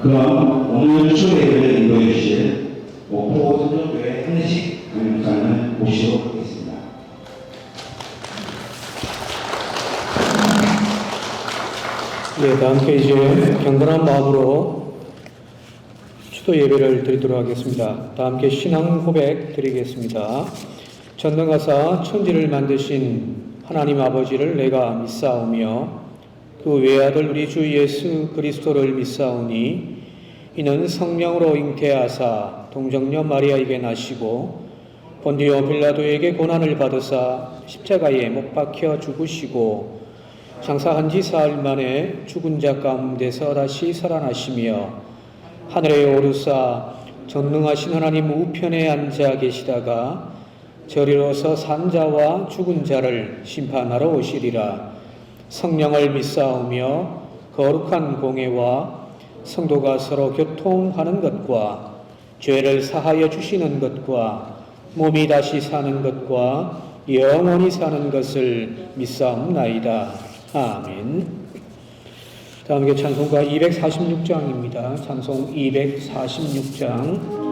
그럼 오늘 주 예배를 인도해 주실 목포 선정교회 한혜식 담임목사님을 모시도록 하겠습니다. 네, 다 함께 이제 경건한 마음으로 추도 예배를 드리도록 하겠습니다. 다 함께 신앙 고백 드리겠습니다. 전능하사 천지를 만드신 하나님 아버지를 내가 믿사오며 그 외아들 우리 주 예수 그리스도를 믿사오니 이는 성령으로 잉태하사 동정녀 마리아에게 나시고 본디오 빌라도에게 고난을 받으사 십자가에 못 박혀 죽으시고 장사한 지 사흘 만에 죽은 자 가운데서 다시 살아나시며 하늘에 오르사 전능하신 하나님 우편에 앉아 계시다가 저리로서 산 자와 죽은 자를 심판하러 오시리라. 성령을 믿사오며 거룩한 공예와 성도가 서로 교통하는 것과 죄를 사하여 주시는 것과 몸이 다시 사는 것과 영원히 사는 것을 믿사옵나이다. 아멘. 다음에 찬송가 246장입니다. 찬송 246장.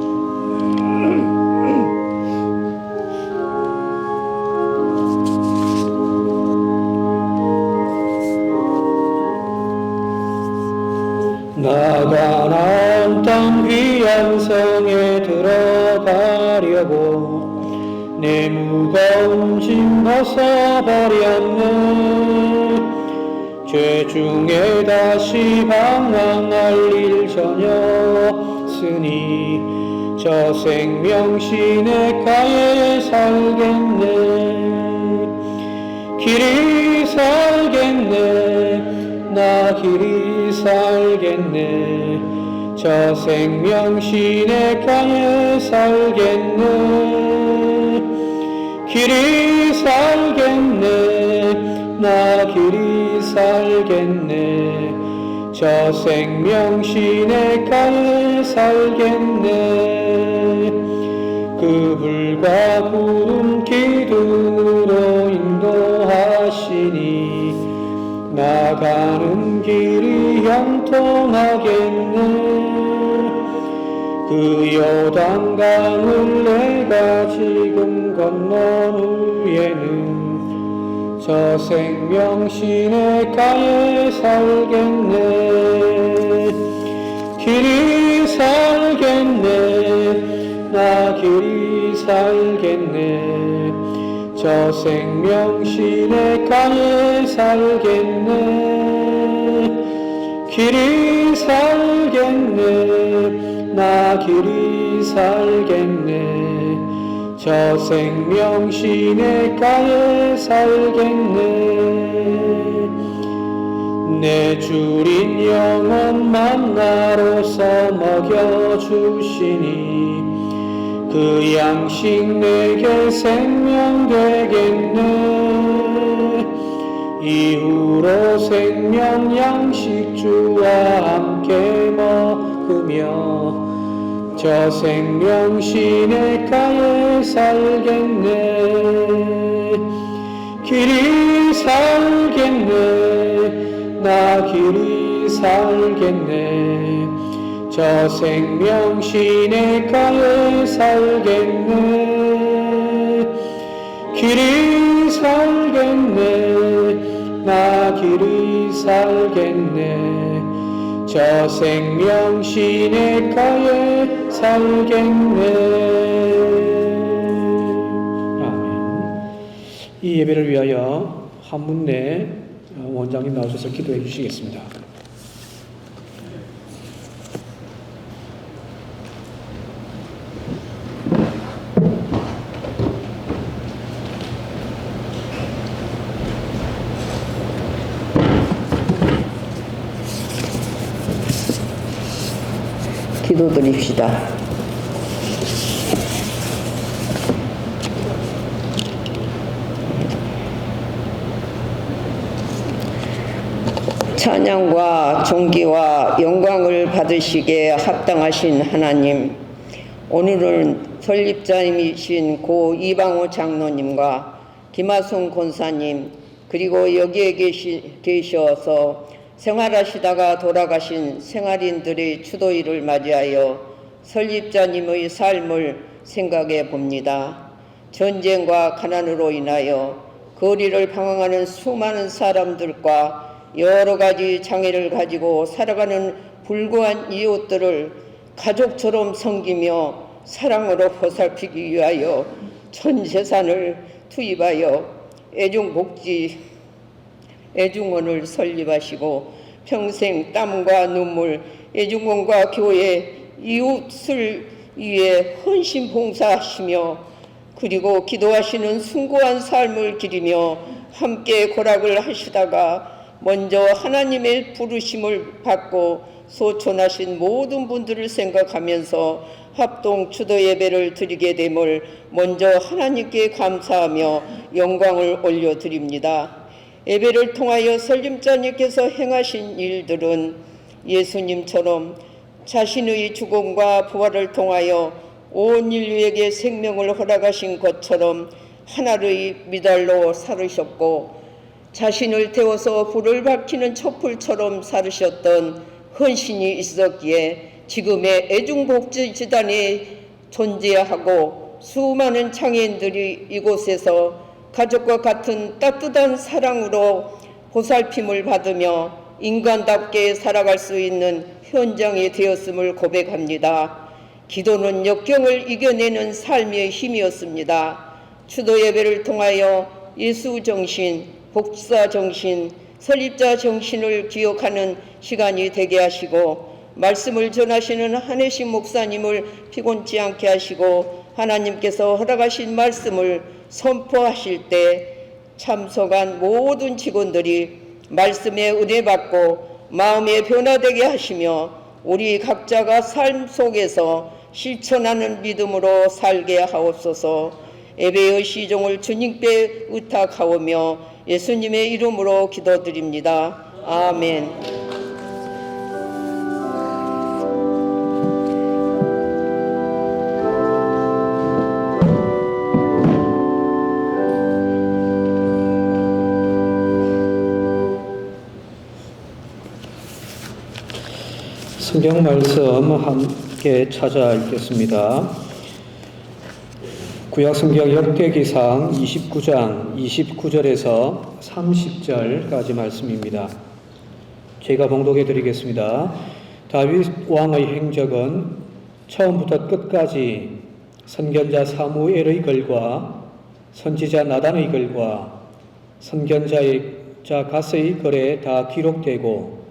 나가난 땅 귀한 성에 들어가려고 내 무거운 짐 벗어버렸네. 죄 중에 다시 방황할 일 전혀 없으니 저 생명 시냇가에 살겠네. 길이 살겠네. 나 길이 살겠네. 저 생명 시냇가에 살겠네. 길이 살겠네. 나 길이 살겠네. 저 생명 시냇가에 살겠네. 그 불과 구름 기둥으로 인도하시니 나가는 길이 형통하겠네. 그 요단강을 내가 지금 건넌 후에는 저 생명 시냇가에 살겠네. 길이 살겠네. 나 길이 살겠네. 저 생명 시냇가에 살겠네. 길이 살겠네. 나 길이 살겠네. 저 생명 시냇가에 살겠네. 내 주린 영혼 만나로서 먹여주시니 그 양식 내게 생명 되겠네. 이후로 생명 양식 주와 함께 먹으며 저 생명 시냇가에 살겠네. 길이 살겠네. 나 길이 살겠네. 저 생명 시냇가에 살겠네. 길이 살겠네. 나 길이 살겠네. 저 생명 시냇가에 살겠네. 아멘. 이 예배를 위하여 한문내 원장님 나오셔서 기도해 주시겠습니다. 기도드립시다. 찬양과 존귀와 영광을 받으시기에 합당하신 하나님, 오늘은 설립자이신 고 이방호 장로님과 김하송 권사님, 그리고 여기에 계셔서 생활하시다가 돌아가신 생활인들의 추도일을 맞이하여 설립자님의 삶을 생각해 봅니다. 전쟁과 가난으로 인하여 거리를 방황하는 수많은 사람들과 여러 가지 장애를 가지고 살아가는 불구한 이웃들을 가족처럼 섬기며 사랑으로 보살피기 위하여 전 재산을 투입하여 애중원을 설립하시고 평생 땀과 눈물, 애중원과 교회, 이웃을 위해 헌신 봉사하시며 그리고 기도하시는 숭고한 삶을 기리며 함께 고락을 하시다가 먼저 하나님의 부르심을 받고 소천하신 모든 분들을 생각하면서 합동 추도 예배를 드리게 됨을 먼저 하나님께 감사하며 영광을 올려드립니다. 예배를 통하여 설립자님께서 행하신 일들은 예수님처럼 자신의 죽음과 부활을 통하여 온 인류에게 생명을 허락하신 것처럼 하나의 미달로 살으셨고 자신을 태워서 불을 밝히는 촛불처럼 살으셨던 헌신이 있었기에 지금의 애중복지재단이 존재하고 수많은 장애인들이 이곳에서 가족과 같은 따뜻한 사랑으로 보살핌을 받으며 인간답게 살아갈 수 있는 현장이 되었음을 고백합니다. 기도는 역경을 이겨내는 삶의 힘이었습니다. 추도 예배를 통하여 예수 정신, 복사 정신, 설립자 정신을 기억하는 시간이 되게 하시고 말씀을 전하시는 한혜식 목사님을 피곤치 않게 하시고 하나님께서 허락하신 말씀을 선포하실 때 참석한 모든 직원들이 말씀에 은혜 받고 마음에 변화되게 하시며 우리 각자가 삶 속에서 실천하는 믿음으로 살게 하옵소서. 예배의 시종을 주님께 의탁하오며 예수님의 이름으로 기도드립니다. 아멘. 성경 말씀 함께 찾아 읽겠습니다. 구약 성경 역대기상 29장 29절에서 30절까지 말씀입니다. 제가 봉독해 드리겠습니다. 다윗 왕의 행적은 처음부터 끝까지 선견자 사무엘의 글과 선지자 나단의 글과 선견자 갓의 글에 다 기록되고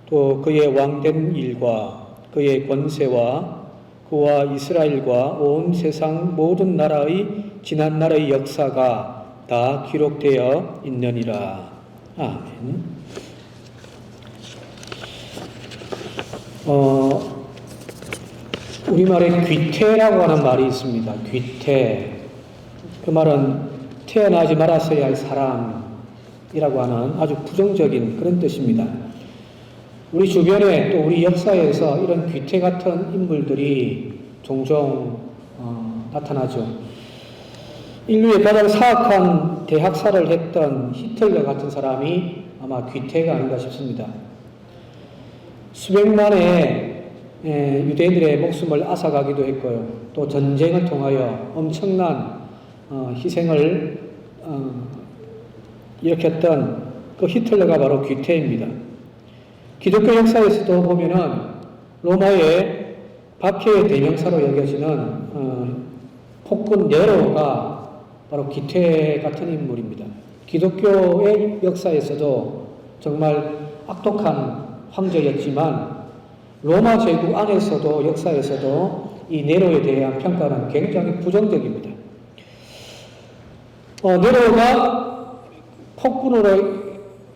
또 그의 왕된 일과 그의 권세와 그와 이스라엘과 온 세상 모든 나라의 지난날의 역사가 다 기록되어 있느니라. 아멘. 우리말에 귀태라고 하는 말이 있습니다. 귀태. 그 말은 태어나지 말았어야 할 사람이라고 하는 아주 부정적인 그런 뜻입니다. 우리 주변에 또 우리 역사에서 이런 귀태 같은 인물들이 종종 나타나죠. 인류의 가장 사악한 대학살을 했던 히틀러 같은 사람이 아마 귀태가 아닌가 싶습니다. 수백만의 유대인들의 목숨을 앗아가기도 했고요. 또 전쟁을 통하여 엄청난 희생을 일으켰던 그 히틀러가 바로 귀태입니다. 기독교 역사에서도 보면은 로마의 박해의 대명사로 여겨지는 폭군 네로가 바로 귀태 같은 인물입니다. 기독교의 역사에서도 정말 악독한 황제였지만 로마 제국 안에서도 역사에서도 이 네로에 대한 평가는 굉장히 부정적입니다. 네로가 폭군으로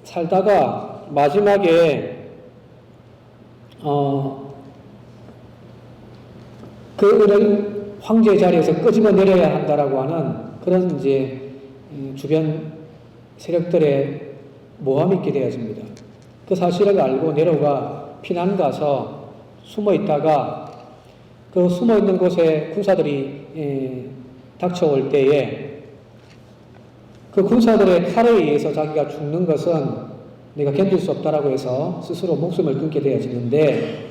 살다가 마지막에 그를 황제 자리에서 끄집어내려야 한다라고 하는 그런 이제 주변 세력들의 모함이 있게 되어집니다. 그 사실을 알고 네로가 피난 가서 숨어 있다가 그 숨어 있는 곳에 군사들이 닥쳐올 때에 그 군사들의 칼에 의해서 자기가 죽는 것은 내가 견딜 수 없다라고 해서 스스로 목숨을 끊게 되어지는데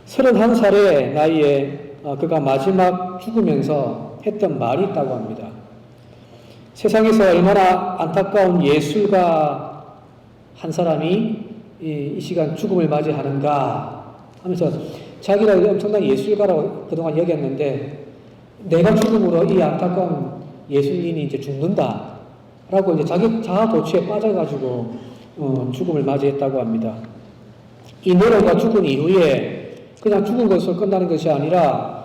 31살의 나이에 그가 마지막 죽으면서 했던 말이 있다고 합니다. 세상에서 얼마나 안타까운 예술가 한 사람이 이 시간 죽음을 맞이하는가 하면서 자기를 엄청난 예술가라고 그동안 여겼는데 내가 죽음으로 이 안타까운 예술인이 이제 죽는다라고 이제 자기 자아 도취에 빠져가지고 죽음을 맞이했다고 합니다. 이 네로가 죽은 이후에 그냥 죽은 것으로 끝나는 것이 아니라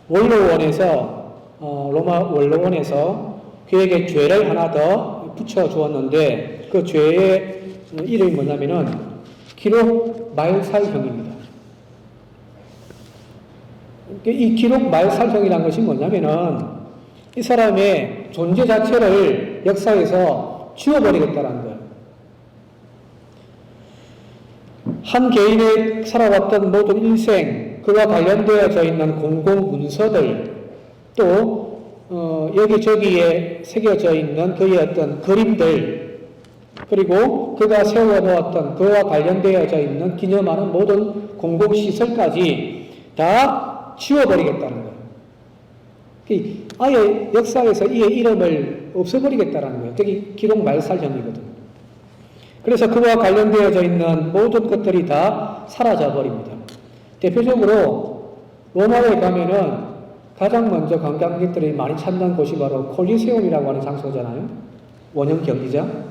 원로원에서 로마 원로원에서 그에게 죄를 하나 더 붙여 주었는데 그 죄의 이름이 뭐냐면은 기록 말살형입니다. 이 기록 말살형이라는 것이 뭐냐면은 이 사람의 존재 자체를 역사에서 지워버리겠다는 거예요. 한 개인의 살아왔던 모든 일생, 그와 관련되어져 있는 공공 문서들, 또 여기저기에 새겨져 있는 그의 어떤 그림들, 그리고 그가 세워놓았던 그와 관련되어져 있는 기념하는 모든 공공시설까지 다 지워버리겠다는 거예요. 아예 역사에서 이의 이름을 없애버리겠다는 거예요. 그게 기록 말살형이거든요. 그래서 그와 관련되어져 있는 모든 것들이 다 사라져버립니다. 대표적으로 로마에 가면은 가장 먼저 관광객들이 많이 찾는 곳이 바로 콜리세움이라고 하는 장소잖아요. 원형 경기장.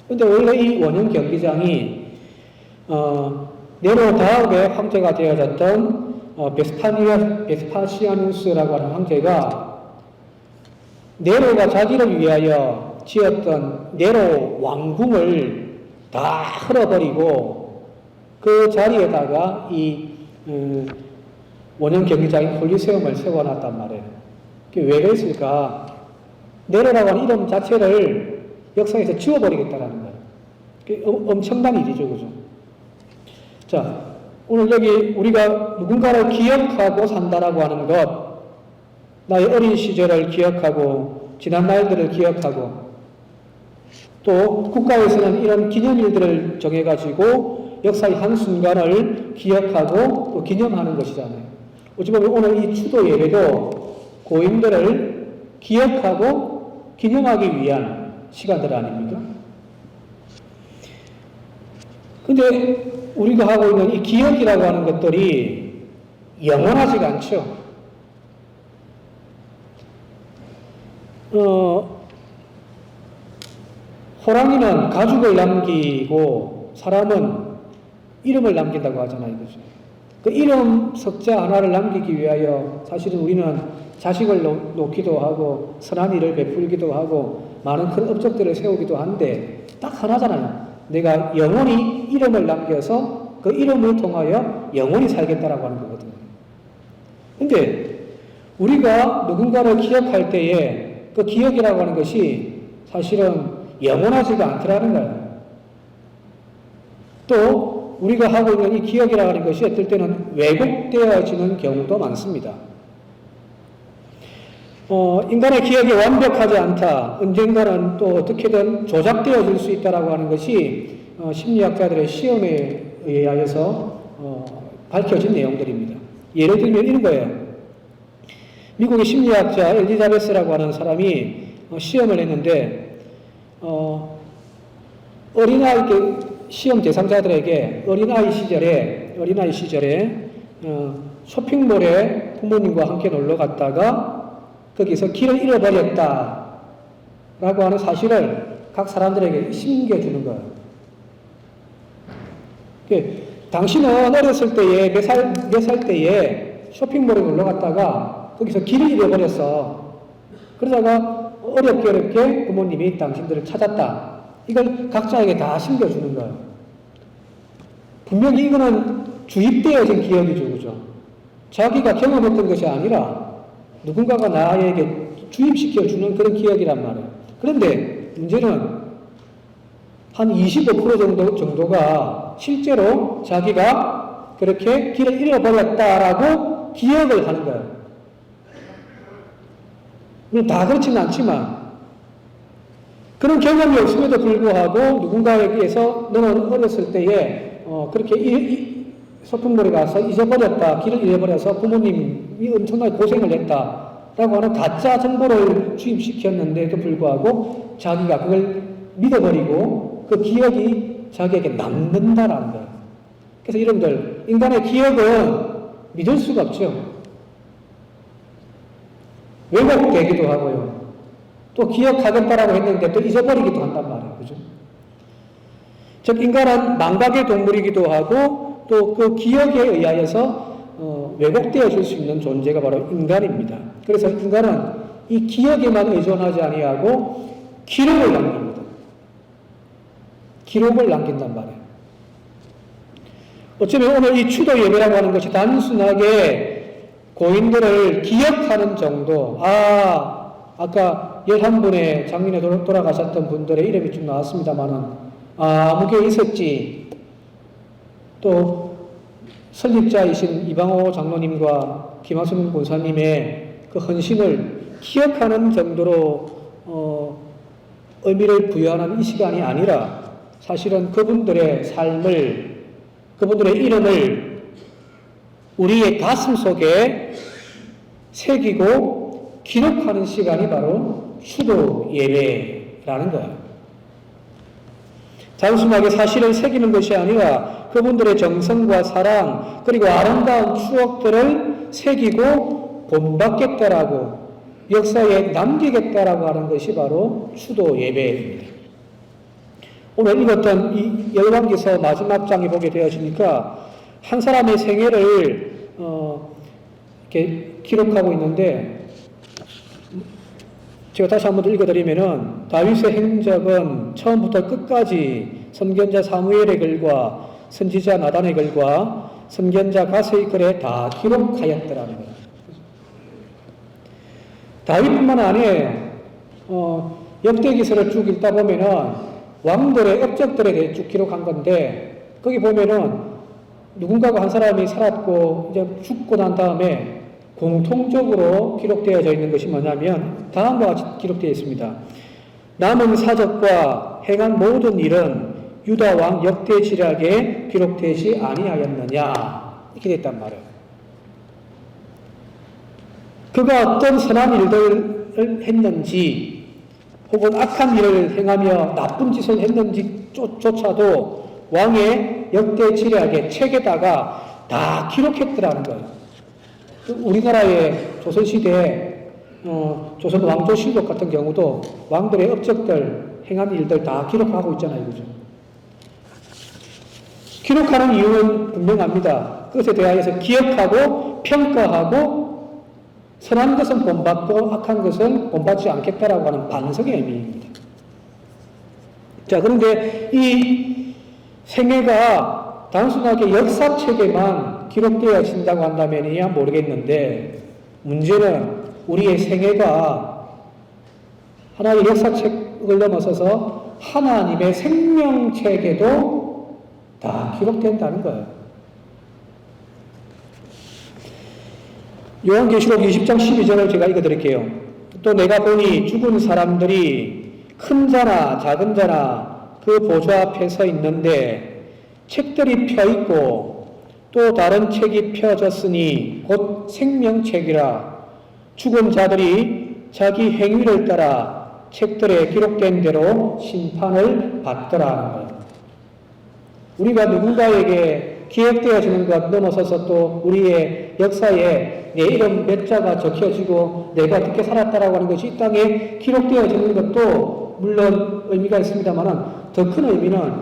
근데 원래 이 원형 경기장이 네로 다음에 황제가 되어졌던 베스파시아누스라고 하는 황제가 네로가 자기를 위하여 지었던 네로 왕궁을 다 흘어버리고 그 자리에다가 이 원형 경기장인 콜리세움을 세워놨단 말이에요. 그게 왜 그랬을까? 네로라고 하는 이름 자체를 역사에서 지워버리겠다라는 거예요. 그게 엄청난 일이죠, 그죠? 자, 오늘 여기 우리가 누군가를 기억하고 산다라고 하는 것, 나의 어린 시절을 기억하고 지난 날들을 기억하고 또 국가에서는 이런 기념일들을 정해가지고 역사의 한순간을 기억하고 또 기념하는 것이잖아요. 어찌 보면 오늘 이 추도 예배도 고인들을 기억하고 기념하기 위한 시간들 아닙니까? 근데 우리가 하고 있는 이 기억이라고 하는 것들이 영원하지가 않죠. 호랑이는 가죽을 남기고 사람은 이름을 남긴다고 하잖아요. 그죠? 그 이름 석자 하나를 남기기 위하여 사실은 우리는 자식을 놓기도 하고 선한 일을 베풀기도 하고 많은 큰 업적들을 세우기도 한데 딱 하나잖아요. 내가 영원히 이름을 남겨서 그 이름을 통하여 영원히 살겠다라고 하는 거거든요. 근데 우리가 누군가를 기억할 때에 그 기억이라고 하는 것이 사실은 영원하지가 않더라는 거예요. 또 우리가 하고 있는 이 기억이라고 하는 것이 어떨 때는 왜곡되어지는 경우도 많습니다. 인간의 기억이 완벽하지 않다. 언젠가는 또 어떻게든 조작되어질 수 있다라고 하는 것이 심리학자들의 시험에 의하여서 밝혀진 내용들입니다. 예를 들면 이런 거예요. 미국의 심리학자 엘리자베스라고 하는 사람이 시험을 했는데 어린아이 시험 대상자들에게 어린아이 시절에 쇼핑몰에 부모님과 함께 놀러 갔다가 거기서 길을 잃어버렸다라고 하는 사실을 각 사람들에게 심겨주는 거예요. 당신은 어렸을 때에 몇 살 때에 쇼핑몰에 놀러 갔다가 거기서 길을 잃어버렸어. 그러다가 어렵게 부모님이 당신들을 찾았다. 이걸 각자에게 다 심겨주는 거예요. 분명히 이거는 주입되어진 기억이죠, 그죠? 자기가 경험했던 것이 아니라 누군가가 나에게 주입시켜주는 그런 기억이란 말이에요. 그런데 문제는 한 25% 정도가 실제로 자기가 그렇게 길을 잃어버렸다라고 기억을 하는 거예요. 물론 다 그렇지는 않지만 그런 경험이 없음에도 불구하고 누군가에게서 너는 어렸을 때에 그렇게 소풍물에 가서 잊어버렸다, 길을 잃어버려서 부모님이 엄청나게 고생을 했다라고 하는 가짜 정보를 주입시켰는데도 불구하고 자기가 그걸 믿어버리고 그 기억이 자기에게 남는다라는 거예요. 그래서 여러분들, 인간의 기억은 믿을 수가 없죠. 왜곡되기도 하고요. 또 기억하겠다라고 했는데 또 잊어버리기도 한단 말이에요. 그죠? 즉, 인간은 망각의 동물이기도 하고 또 그 기억에 의하여서 왜곡되어질 수 있는 존재가 바로 인간입니다. 그래서 인간은 이 기억에만 의존하지 아니하고 기록을 남깁니다. 기록을 남긴단 말이에요. 어쩌면 오늘 이 추도 예배라고 하는 것이 단순하게 고인들을 기억하는 정도, 아까 11분의 작년에 돌아가셨던 분들의 이름이 좀 나왔습니다만은, 아무개 있었지. 또, 설립자이신 이방호 장로님과 김하순 권사님의 그 헌신을 기억하는 정도로, 의미를 부여하는 이 시간이 아니라, 사실은 그분들의 삶을, 그분들의 이름을 우리의 가슴 속에 새기고 기록하는 시간이 바로 추도 예배라는 거예요. 단순하게 사실을 새기는 것이 아니라 그분들의 정성과 사랑 그리고 아름다운 추억들을 새기고 본받겠다라고 역사에 남기겠다라고 하는 것이 바로 추도 예배입니다. 오늘 읽었던 이 열왕기서 마지막 장에 보게 되어지니까 한 사람의 생애를 이렇게 기록하고 있는데, 제가 다시 한번 읽어드리면은, 다윗의 행적은 처음부터 끝까지 선견자 사무엘의 글과 선지자 나단의 글과 선견자 갓의 글에 다 기록하였더라는 거예요. 다윗뿐만 아니에요. 역대기서를 쭉 읽다 보면은 왕들의 업적들에 대해 쭉 기록한 건데, 거기 보면은 누군가가 한 사람이 살았고 이제 죽고 난 다음에 공통적으로 기록되어져 있는 것이 뭐냐면 다음과 같이 기록되어 있습니다. 남은 사적과 행한 모든 일은 유다 왕 역대지략에 기록되지 아니하였느냐, 이렇게 됐단 말이에요. 그가 어떤 선한 일들을 했는지 혹은 악한 일을 행하며 나쁜 짓을 했는지조차도 왕의 역대지략의 책에다가 다 기록했더라는 거예요. 우리나라의 조선시대 조선 왕조실록 같은 경우도 왕들의 업적들, 행한 일들 다 기록하고 있잖아요. 그죠? 기록하는 이유는 분명합니다. 그것에 대하여서 기억하고 평가하고 선한 것은 본받고 악한 것은 본받지 않겠다라고 하는 반성의 의미입니다. 자, 그런데 이 생애가 단순하게 역사책에만 기록되어진다고 한다면이야 모르겠는데, 문제는 우리의 생애가 하나의 역사책을 넘어서서 하나님의 생명책에도 다 기록된다는 거예요. 요한계시록 20장 12절을 제가 읽어드릴게요. 또 내가 보니 죽은 사람들이 큰 자나 작은 자나 그 보좌 앞에 서 있는데 책들이 펴있고 또 다른 책이 펴졌으니 곧 생명책이라. 죽은 자들이 자기 행위를 따라 책들에 기록된 대로 심판을 받더라. 거예요. 우리가 누군가에게 기억되어지는 것 넘어서서 또 우리의 역사에 내 이름 몇 자가 적혀지고 내가 어떻게 살았다라고 하는 것이 이 땅에 기록되어지는 것도 물론 의미가 있습니다만, 더 큰 의미는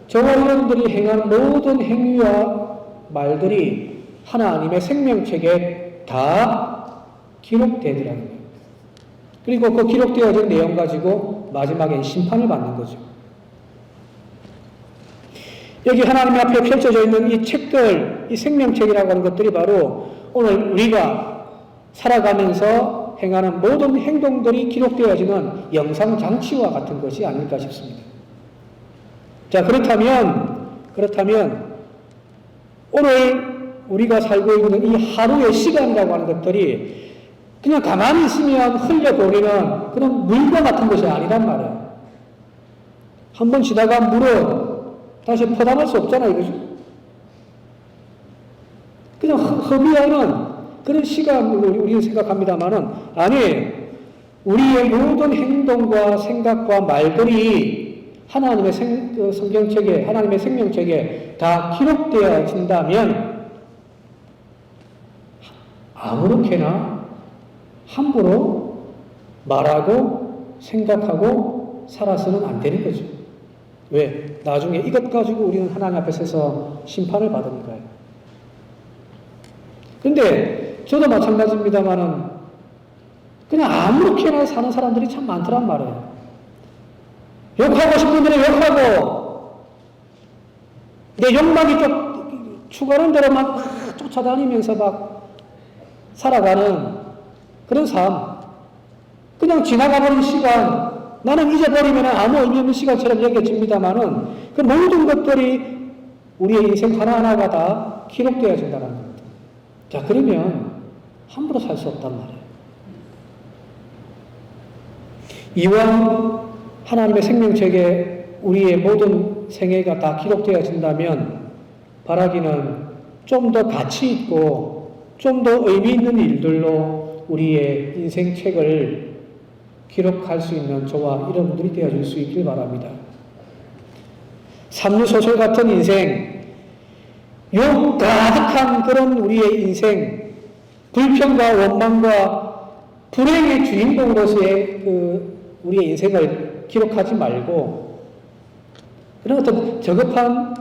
저와 여러분들이 행한 모든 행위와 말들이 하나님의 생명책에 다 기록되더라는 거예요. 그리고 그 기록되어진 내용 가지고 마지막엔 심판을 받는 거죠. 여기 하나님 앞에 펼쳐져 있는 이 책들, 이 생명책이라고 하는 것들이 바로 오늘 우리가 살아가면서 행하는 모든 행동들이 기록되어지는 영상장치와 같은 것이 아닐까 싶습니다. 자, 그렇다면 오늘 우리가 살고 있는 이 하루의 시간이라고 하는 것들이 그냥 가만히 있으면 흘려보내는 그런 물과 같은 것이 아니란 말이에요. 한 번 지나가 물은 다시 퍼담을 수 없잖아요. 이거죠? 그냥 허비하는 그런 시간으로 우리는 생각합니다만은 아니에요. 우리의 모든 행동과 생각과 말들이 하나님의 성경책에, 하나님의 생명책에 다 기록되어진다면 아무렇게나 함부로 말하고 생각하고 살아서는 안 되는 거죠. 왜? 나중에 이것 가지고 우리는 하나님 앞에 서서 심판을 받으니까요. 근데 저도 마찬가지입니다만은 그냥 아무렇게나 사는 사람들이 참 많더란 말이에요. 욕하고 싶은 대로 욕하고 내 욕망이 추구하는 대로 막 쫓아다니면서 막 살아가는 그런 삶. 그냥 지나가버린 시간, 나는 잊어버리면 아무 의미 없는 시간처럼 여겨집니다만은 그 모든 것들이 우리의 인생 하나하나가 다 기록되어진다는 겁니다. 자, 그러면 함부로 살 수 없단 말이에요. 이왕 하나님의 생명책에 우리의 모든 생애가 다 기록되어진다면 바라기는 좀 더 가치 있고 좀 더 의미 있는 일들로 우리의 인생책을 기록할 수 있는 저와 여러분들이 되어줄 수 있길 바랍니다. 삼류소설 같은 인생, 욕 가득한 그런 우리의 인생, 불평과 원망과 불행의 주인공으로서의 우리의 인생을 기록하지 말고 그런 어떤 저급한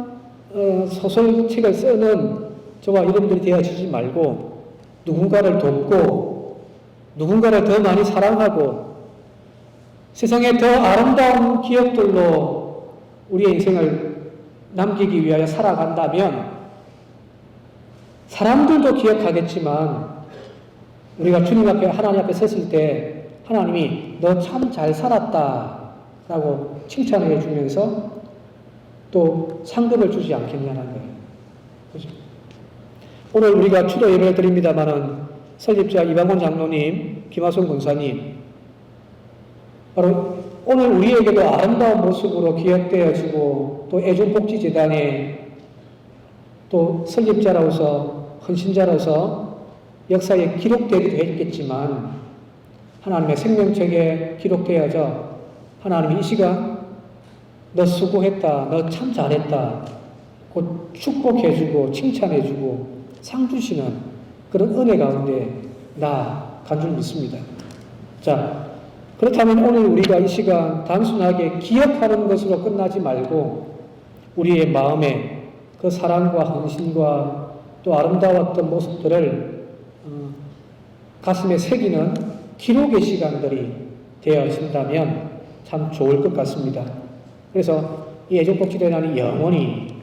소설책을 쓰는 저와 여러분들이 되어지지 말고 누군가를 돕고 누군가를 더 많이 사랑하고 세상에 더 아름다운 기억들로 우리의 인생을 남기기 위하여 살아간다면 사람들도 기억하겠지만 우리가 주님 앞에 하나님 앞에 섰을 때 하나님이 너 참 잘 살았다 라고 칭찬해 주면서 또 상급을 주지 않겠냐는 거예요. 그죠? 오늘 우리가 추도 예배를 드립니다마는 설립자 이방원 장로님, 김하성 권사님 바로 오늘 우리에게도 아름다운 모습으로 기억되어지고 또 애중복지재단에 또 설립자로서 헌신자로서 역사에 기록되기도 했겠지만 하나님의 생명책에 기록되어져 하나님이 이 시간 너 수고했다, 너 참 잘했다 곧 축복해주고 칭찬해주고 상 주시는 그런 은혜 가운데 나간 줄 믿습니다. 자, 그렇다면 오늘 우리가 이 시간 단순하게 기억하는 것으로 끝나지 말고 우리의 마음에 그 사랑과 헌신과 또 아름다웠던 모습들을 가슴에 새기는 기록의 시간들이 되어진다면 참 좋을 것 같습니다. 그래서 이 애중복지대단이 영원히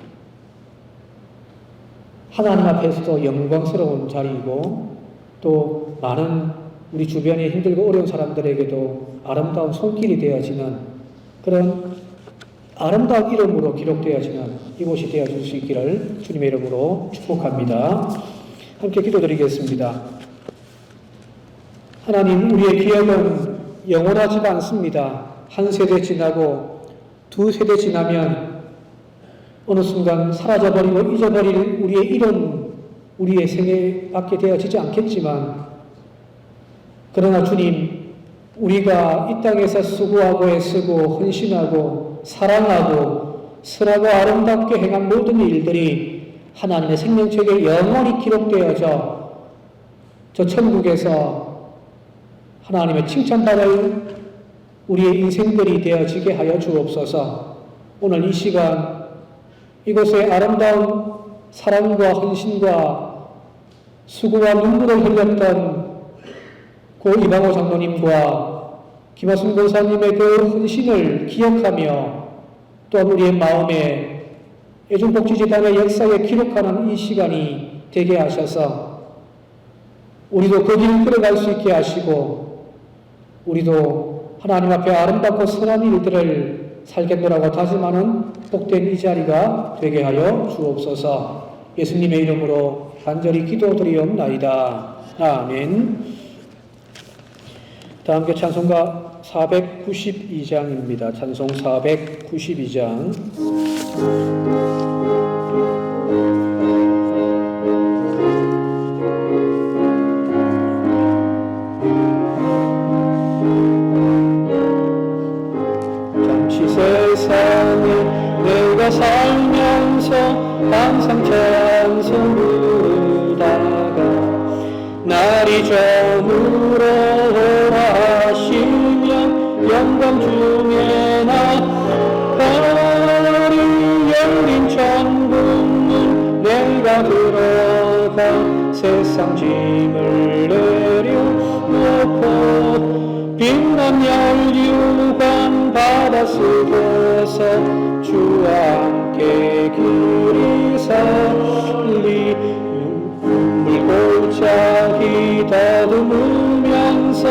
하나님 앞에서도 영광스러운 자리이고 또 많은 우리 주변에 힘들고 어려운 사람들에게도 아름다운 손길이 되어지는 그런 아름다운 이름으로 기록되어지는 이곳이 되어질 수 있기를 주님의 이름으로 축복합니다. 함께 기도드리겠습니다. 하나님, 우리의 기억은 영원하지가 않습니다. 한 세대 지나고 두 세대 지나면 어느 순간 사라져버리고 잊어버릴 우리의 이름, 우리의 생애밖에 되어지지 않겠지만 그러나 주님, 우리가 이 땅에서 수고하고 애쓰고 헌신하고 사랑하고 선하고 아름답게 행한 모든 일들이 하나님의 생명책에 영원히 기록되어져 저 천국에서 하나님의 칭찬받을 우리의 인생들이 되어지게 하여 주옵소서. 오늘 이 시간 이곳에 아름다운 사랑과 헌신과 수고와 눈물을 흘렸던 고 이방호 장로님과 김하순 권사님의 그 헌신을 기억하며 또한 우리의 마음에 애중복지재단의 역사에 기록하는 이 시간이 되게 하셔서 우리도 그 길을 끌어갈 수 있게 하시고 우리도 하나님 앞에 아름답고 선한 일들을 살겠노라고 다짐하는 복된 이 자리가 되게 하여 주옵소서. 예수님의 이름으로 간절히 기도드리옵나이다. 아멘. 다 함께 찬송가 492장입니다. 찬송 492장. 잠시 세상에 내가 살면서 항상 찬송 부르다가 날이 저물어 하시면 영광 중에 나가리 열린 천국문 내가 들어가 세상 짐을 내려놓고 빛난 혈유관 받아 쓰고서 주와 함께 길이 살리 물골짜기 더듬으면서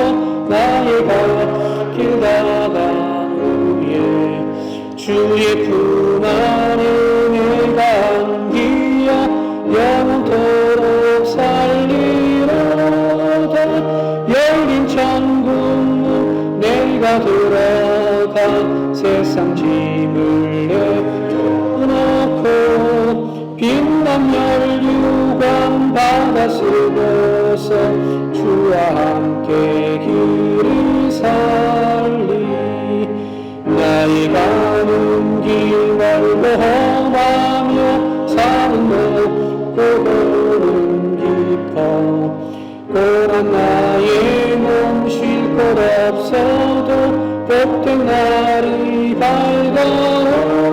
나의 갓길 다간 후에 주의 품 안에 내가 안기어 영원토록 살리로다. 열린 천국문 내가 들어가 세상 짐을 내려놓고 빛난 혈유관 받아 쓰고서 주와 함께 길이 살리 나의 가는 길 날로 험하며 사는 높고 고는 깊어 고난 나의 몸 쉴 곳 없어도 복된 날이 밝아오.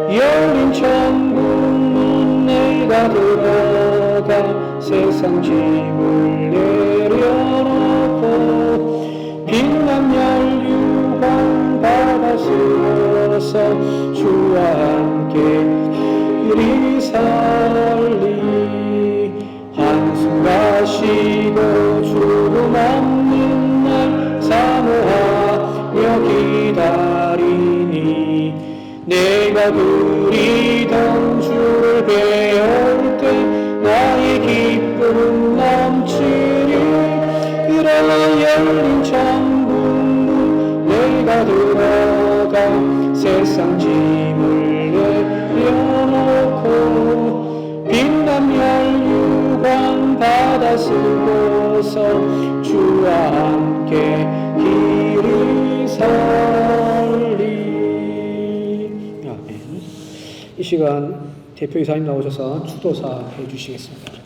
열린 천국문 내가 들어가 세상 짐을 내려놓고 빛난 혈유관 받아 쓰어서 주와 함께 길이 살리 한숨 마시고 주름 없는 날 사모하며 기다리니 내가 그리던 주를 배울 때 나의 기쁨 넘치리. 그러나 열린 천국문 내가 들어가 세상 짐을 내려놓고 빛난 혈유관 받아 쓰고서 주와 함께 길이 살리. 이 시간 대표이사님 나오셔서 추도사 해주시겠습니다.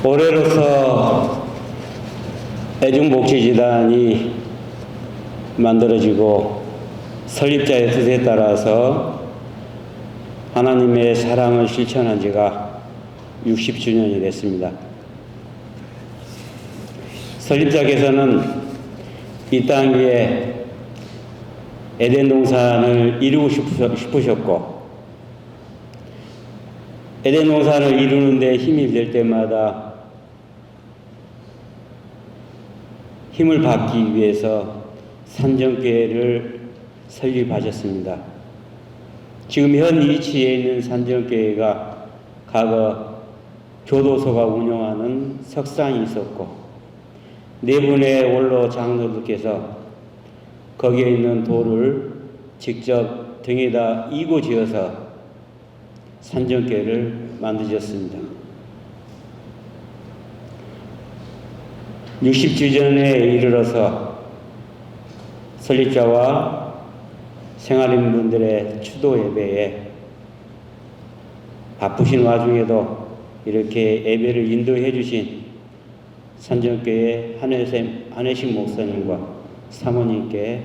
올해로서 애중복지재단이 만들어지고 설립자의 뜻에 따라서 하나님의 사랑을 실천한 지가 60주년이 됐습니다. 설립자께서는 이 땅 위에 에덴 동산을 이루고 싶으셨고 에덴 동산을 이루는 데 힘이 될 때마다 힘을 받기 위해서 산정교회를 설립하셨습니다. 지금 현 위치에 있는 산정교회가 과거 교도소가 운영하는 석상이 있었고 네 분의 원로 장로들께서 거기에 있는 돌을 직접 등에다 이고 지어서 산정교회를 만드셨습니다. 60주년에 이르러서 설립자와 생활인분들의 추도 예배에 바쁘신 와중에도 이렇게 예배를 인도해 주신 산정교회 한혜식 목사님과 사모님께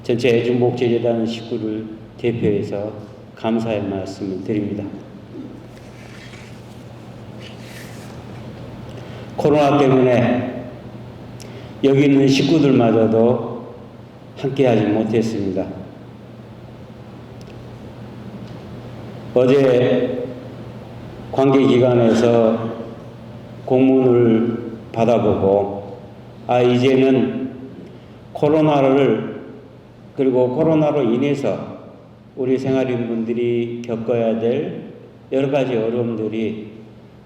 전체 애중복지재단 식구를 대표해서 감사의 말씀을 드립니다. 코로나 때문에 여기 있는 식구들마저도 함께하지 못했습니다. 어제 관계기관에서 공문을 받아보고 이제는 그리고 코로나로 인해서 우리 생활인분들이 겪어야 될 여러 가지 어려움들이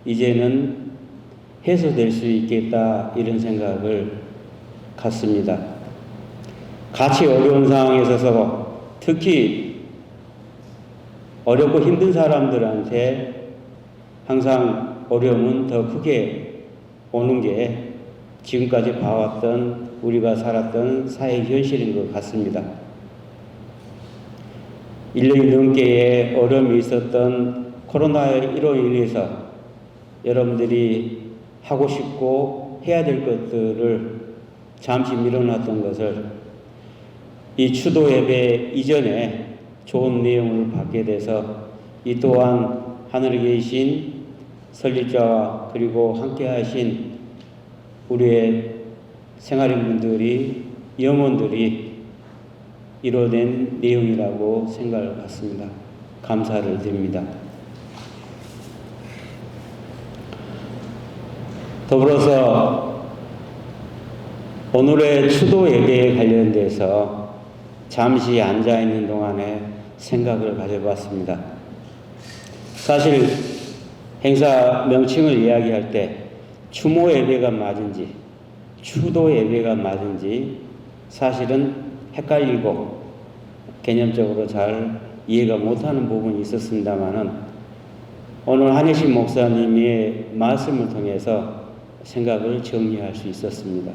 이제는 해소될 수 있겠다, 이런 생각을 갖습니다. 같이 어려운 상황에 있어서 특히 어렵고 힘든 사람들한테 항상 어려움은 더 크게 오는 게 지금까지 봐왔던 우리가 살았던 사회 현실인 것 같습니다. 1년이 넘게의 어려움이 있었던 코로나1로 인해서 여러분들이 하고 싶고 해야 될 것들을 잠시 미뤄놨던 것을 이 추도 예배 이전에 좋은 내용을 받게 돼서 이 또한 하늘에 계신 설립자와 그리고 함께 하신 우리의 생활인분들이, 영혼들이 이뤄낸 내용이라고 생각을 갖습니다. 감사를 드립니다. 더불어서 오늘의 추도 예배에 관련돼서 잠시 앉아있는 동안에 생각을 가져봤습니다. 사실 행사 명칭을 이야기할 때 추모 예배가 맞은지 추도 예배가 맞은지 사실은 헷갈리고 개념적으로 잘 이해가 못하는 부분이 있었습니다만은 오늘 한혜신 목사님의 말씀을 통해서 생각을 정리할 수 있었습니다.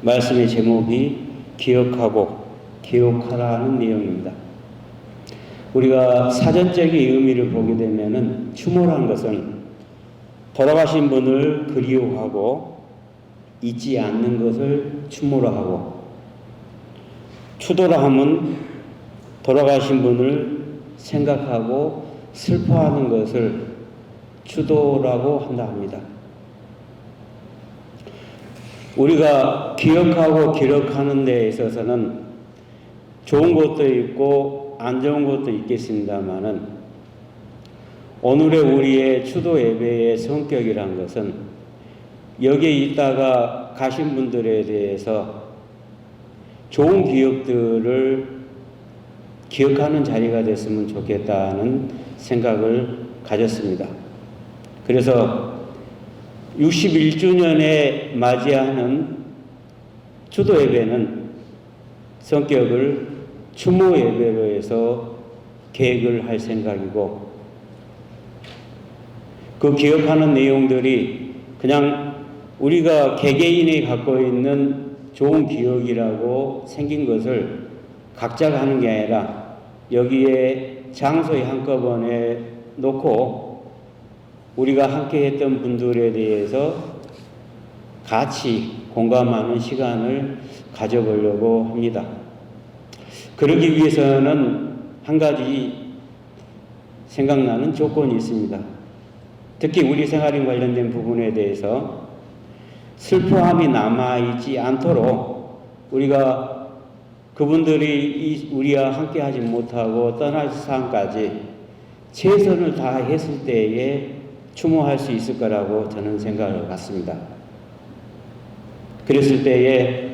말씀의 제목이 기억하고 기록하라는 내용입니다. 우리가 사전적인 의미를 보게 되면은 추모란 것은 돌아가신 분을 그리워하고 잊지 않는 것을 추모라 하고, 추도라 하면 돌아가신 분을 생각하고 슬퍼하는 것을 추도라고 한다 합니다. 우리가 기억하고 기록하는 데 있어서는 좋은 것도 있고 안 좋은 것도 있겠습니다만은 오늘의 우리의 추도 예배의 성격이란 것은 여기에 있다가 가신 분들에 대해서 좋은 기억들을 기억하는 자리가 됐으면 좋겠다는 생각을 가졌습니다. 그래서 61주년에 맞이하는 추도 예배는 성격을 추모 예배로 해서 계획을 할 생각이고, 그 기억하는 내용들이 그냥 우리가 개개인이 갖고 있는 좋은 기억이라고 생긴 것을 각자가 하는 게 아니라 여기에 장소에 한꺼번에 놓고 우리가 함께 했던 분들에 대해서 같이 공감하는 시간을 가져보려고 합니다. 그러기 위해서는 한 가지 생각나는 조건이 있습니다. 특히 우리 생활인 관련된 부분에 대해서 슬퍼함이 남아있지 않도록 우리가 그분들이 우리와 함께 하지 못하고 떠날 상황까지 최선을 다했을 때에 추모할 수 있을 거라고 저는 생각을 갖습니다. 그랬을 때에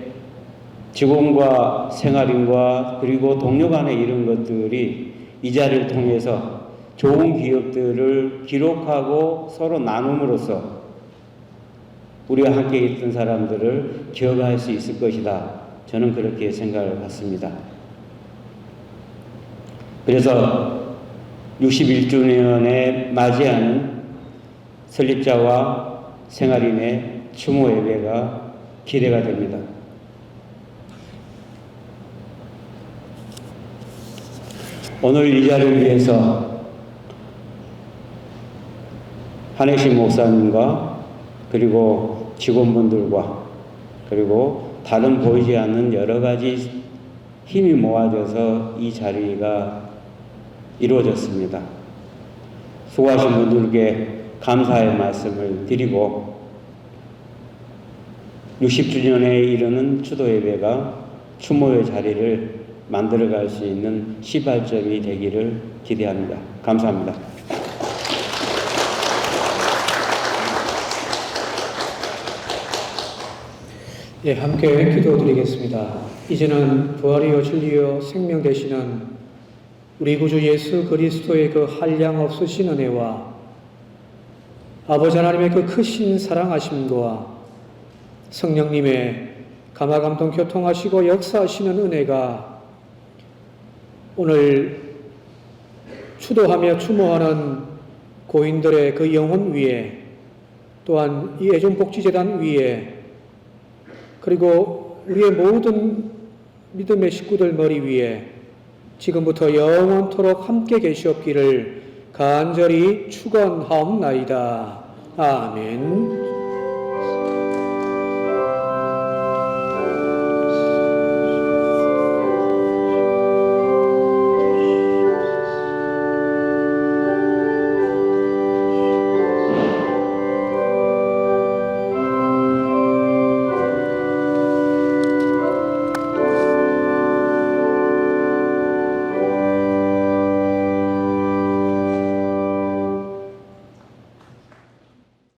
직원과 생활인과 그리고 동료 간의 이런 것들이 이 자리를 통해서 좋은 기억들을 기록하고 서로 나눔으로써 우리가 함께 있던 사람들을 기억할 수 있을 것이다. 저는 그렇게 생각을 갖습니다. 그래서 61주년에 맞이하는 설립자와 생활인의 추모 예배가 기대가 됩니다. 오늘 이 자리를 위해서 한혜신 목사님과 그리고 직원분들과 그리고 다른 보이지 않는 여러 가지 힘이 모아져서 이 자리가 이루어졌습니다. 수고하신 분들께 감사의 말씀을 드리고 60주년에 이르는 추도 예배가 추모의 자리를 만들어갈 수 있는 시발점이 되기를 기대합니다. 감사합니다. 예, 함께 기도드리겠습니다. 이제는 부활이요 진리요 생명 되시는 우리 구주 예수 그리스도의 그 한량 없으신 은혜와 아버지 하나님의 그 크신 사랑하심과 성령님의 감화감동 교통하시고 역사하시는 은혜가 오늘 추도하며 추모하는 고인들의 그 영혼 위에, 또한 이 애종복지재단 위에, 그리고 우리의 모든 믿음의 식구들 머리 위에 지금부터 영원토록 함께 계시옵기를 간절히 축원하옵나이다. 아멘.